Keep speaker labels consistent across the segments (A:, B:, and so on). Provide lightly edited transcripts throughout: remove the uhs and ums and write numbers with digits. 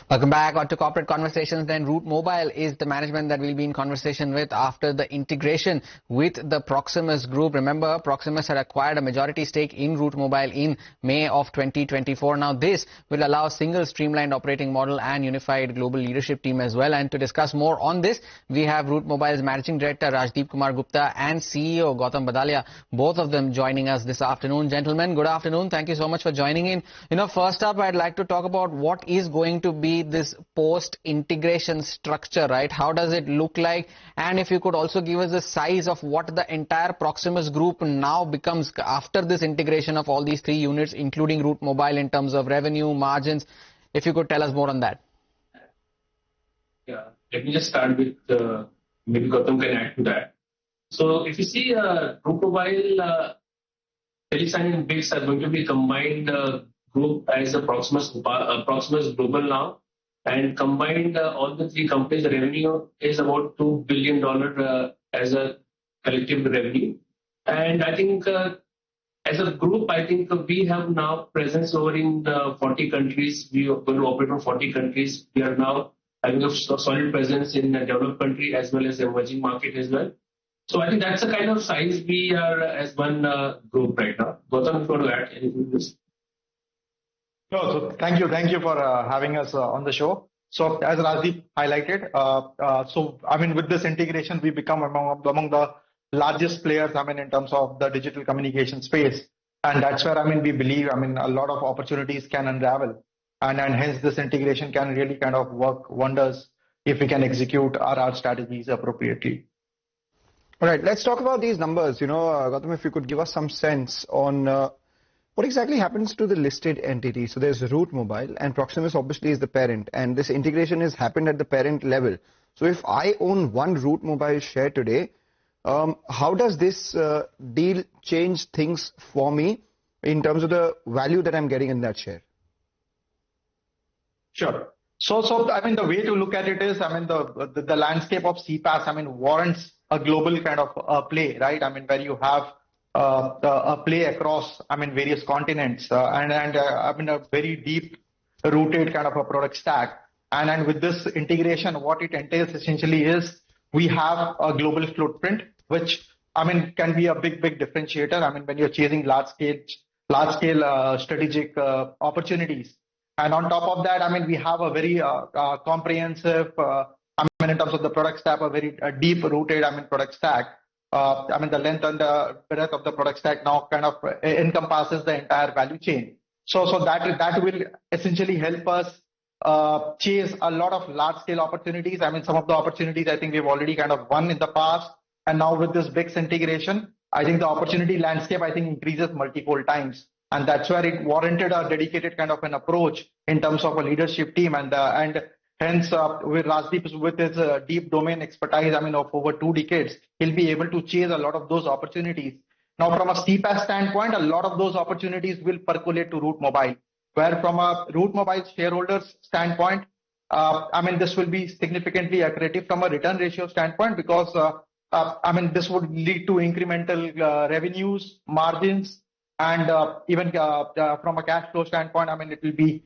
A: Welcome back on to Corporate Conversations. Then Route Mobile is the management that we'll be in conversation with after the integration with the Proximus Group. Remember, Proximus had acquired a majority stake in Route Mobile in May of 2024. Now this will allow a single streamlined operating model and unified global leadership team as well. And to discuss more on this, we have Route Mobile's Managing Director Rajdip 𝗘𝗫𝗧𝗧𝗧 and CEO Gautam Badalia, both of them joining us this afternoon. Gentlemen, good afternoon. Thank you so much for joining in. First up, I'd like to talk about what is going to be this post-integration structure, right? How does it look like? And if you could also give us the size of what the entire Proximus Group now becomes after this integration of all these three units, including Route Mobile, in terms of revenue, margins. If you could tell us more on that.
B: Yeah, let me just start with, maybe Gautam can add to that. So if you see Route Mobile, TeleSign and BICS are going to be combined group as a Proximus Global now. And combined, all the three companies, the revenue is about $2 billion as a collective revenue. And I think as a group, I think we have now presence over in 40 countries. We are going to operate in 40 countries. We are now having a solid presence in the developed country as well as emerging market as well. So I think that's the kind of size we are as one group right now. Gautam, if you want to add anything to this?
C: No, so thank you for having us on the show. So as Rajdip highlighted, with this integration, we become among the largest players, in terms of the digital communication space. And that's where, we believe, a lot of opportunities can unravel. And hence this integration can really kind of work wonders if we can execute our strategies appropriately.
D: All right, let's talk about these numbers. Gautam, if you could give us some sense on what exactly happens to the listed entity. So there's Route Mobile and Proximus obviously is the parent, and this integration has happened at the parent level. So if I own one Route Mobile share today, how does this deal change things for me in terms of the value that I'm getting in that share?
C: Sure. So the way to look at it is, the landscape of CPaaS, warrants a global kind of play, right? Where you have a play across, various continents and a very deep rooted kind of a product stack. And with this integration, what it entails essentially is we have a global footprint, which, can be a big differentiator. When you're chasing large scale strategic opportunities. And on top of that, we have a very comprehensive, in terms of the product stack, a very deep rooted, product stack. The length and the breadth of the product stack now kind of encompasses the entire value chain. So that will essentially help us chase a lot of large scale opportunities. Some of the opportunities I think we've already kind of won in the past. And now with this BICS integration, I think the opportunity landscape, increases multiple times. And that's where it warranted a dedicated kind of an approach in terms of a leadership team. And hence, with Rajdip, with his deep domain expertise, of over 2 decades, he'll be able to chase a lot of those opportunities. Now, from a CPaaS standpoint, a lot of those opportunities will percolate to Route Mobile, where from a Route Mobile shareholders standpoint, this will be significantly accretive from a return ratio standpoint because, this would lead to incremental revenues, margins, and even from a cash flow standpoint, it will be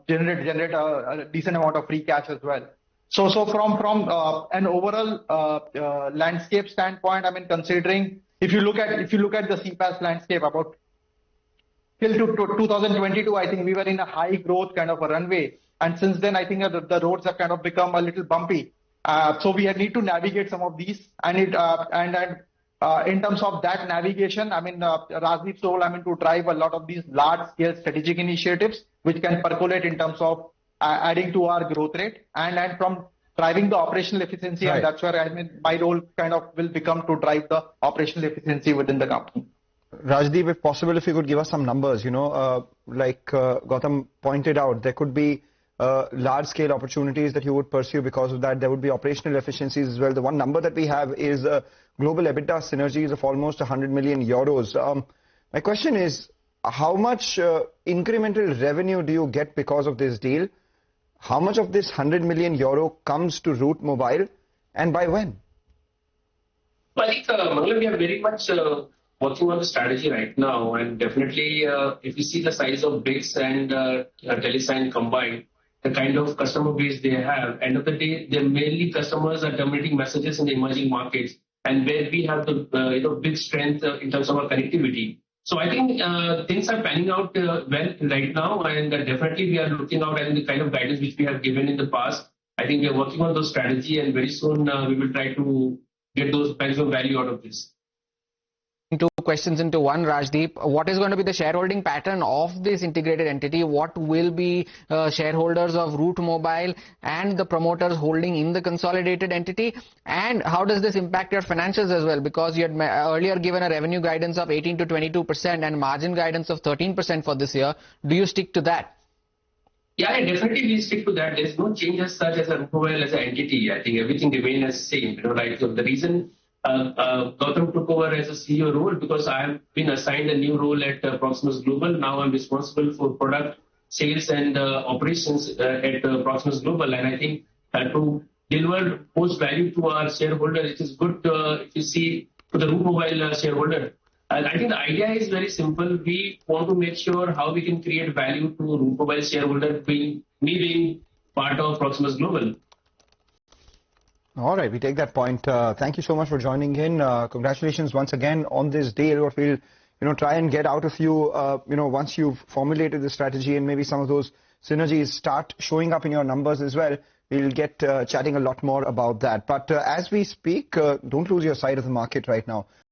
C: generate a decent amount of free cash as well. So from an overall landscape standpoint, considering if you look at the CPaaS landscape about till 2022, I think we were in a high growth kind of a runway, and since then I think the roads have kind of become a little bumpy. So we need to navigate some of these, and in terms of that navigation, Rajdip's role, to drive a lot of these large-scale strategic initiatives, which can percolate in terms of adding to our growth rate, and from driving the operational efficiency, right. And that's where my role kind of will become to drive the operational efficiency within the company.
D: Rajdip, if possible, if you could give us some numbers, like Gautam pointed out, there could be large-scale opportunities that you would pursue because of that. There would be operational efficiencies as well. The one number that we have is global EBITDA synergies of almost 100 million euros. My question is, how much incremental revenue do you get because of this deal? How much of this 100 million euro comes to Route Mobile, and by when?
B: Well, I think, Mangalam, we are very much working on the strategy right now, and definitely if you see the size of BICS and TeleSign combined, the kind of customer base they have, end of the day, they're mainly customers are terminating messages in the emerging markets, and where we have the big strength in terms of our connectivity. So I think things are panning out well right now, and definitely we are looking out at the kind of guidance which we have given in the past. I think we are working on those strategy, and very soon we will try to get those maximum value out of this.
A: Two questions into one, Rajdip. What is going to be the shareholding pattern of this integrated entity? What will be shareholders of Route Mobile and the promoters holding in the consolidated entity? And how does this impact your financials as well? Because you had earlier given a revenue guidance of 18 to 22% and margin guidance of 13% for this year. Do you stick to that?
B: Yeah, definitely we stick to that. There's no change as such as a Route Mobile as an entity. I think everything remains as same. Right? So the reason Gautam took over as a CEO role because I have been assigned a new role at Proximus Global. Now I'm responsible for product sales and operations at Proximus Global. And I think to deliver most value to our shareholder, it is good if you see to the Route Mobile shareholder. I think the idea is very simple. We want to make sure how we can create value to Route Mobile shareholder being part of Proximus Global.
D: All right, we take that point. Thank you so much for joining in. Congratulations once again on this deal. What we'll try and get out of you, once you've formulated the strategy and maybe some of those synergies start showing up in your numbers as well, we'll get chatting a lot more about that. But as we speak, don't lose your sight of the market right now.